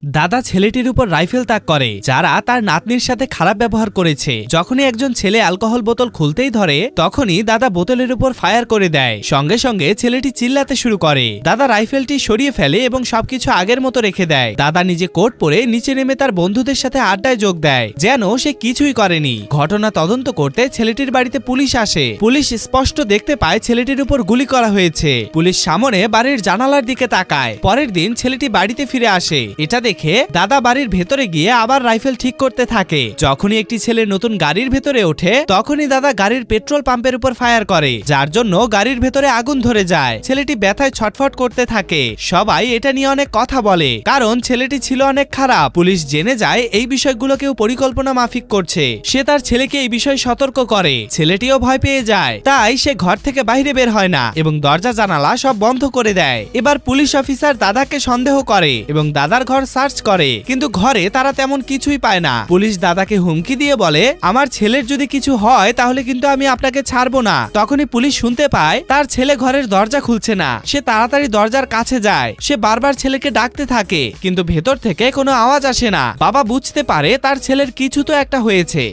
দাদা ছেলেটির উপর রাইফেল তাক করে যারা তার নাতনির সাথে খারাপ ব্যবহার করেছে। যখনই একজন ছেলে অ্যালকোহল বোতল খুলতেই ধরে তখনই দাদা বোতলের উপর ফায়ার করে দেয়। সঙ্গে সঙ্গে ছেলেটি চিল্লাতে শুরু করে। দাদা রাইফেলটি সরিয়ে ফেলে এবং সবকিছু আগের মতো রেখে দেয়। দাদা নিজে কোট পরে নিচে নেমে তার বন্ধুদের সাথে আড্ডায় যোগ দেয় যেন সে কিছুই করেনি। ঘটনা তদন্ত করতে ছেলেটির বাড়িতে পুলিশ আসে। পুলিশ স্পষ্ট দেখতে পায় ছেলেটির উপর গুলি করা হয়েছে। পুলিশ সামনে বাড়ির জানালার দিকে তাকায়। পরের দিন ছেলেটি বাড়িতে ফিরে আসে। এটা দেখে দাদা বাড়ির ভেতরে গিয়ে আবার রাইফেল ঠিক করতে থাকে। যখনই একটি ছেলে নতুন গাড়ির ভেতরে ওঠে তখনই দাদা গাড়ির পেট্রোল পাম্পের উপর ফায়ার করে, যার জন্য গাড়ির ভেতরে আগুন ধরে যায়। ছেলেটি ব্যথায় ছটফট করতে থাকে। সবাই এটা নিয়ে অনেক কথা বলে কারণ ছেলেটি ছিল অনেক খারাপ। পুলিশ জেনে যায় এই বিষয়গুলো কেউ পরিকল্পনা মাফিক করছে। সে তার ছেলেকে এই বিষয়ে সতর্ক করে। ছেলেটিও ভয় পেয়ে যায়, তাই সে ঘর থেকে বাইরে বের হয় না এবং দরজা জানালা সব বন্ধ করে দেয়। এবার পুলিশ অফিসার দাদাকে সন্দেহ করে এবং দাদার ঘর সার্চ করে, কিন্তু ঘরে তারা তেমন কিছুই পায় না। পুলিশ দাদাকে হুমকি দিয়ে বলে, আমার ছেলের যদি কিছু হয় তাহলে কিন্তু আমি আপনাকে ছাড়বো না। তখনই পুলিশ শুনতে পায় তার ছেলে ঘরের দরজা খুলছে না। সে তাড়াতাড়ি দরজার কাছে যায়। সে বারবার ছেলেকে ডাকতে থাকে কিন্তু ভেতর থেকে কোনো আওয়াজ আসে না। বাবা বুঝতে পারে তার ছেলের কিছু তো একটা হয়েছে।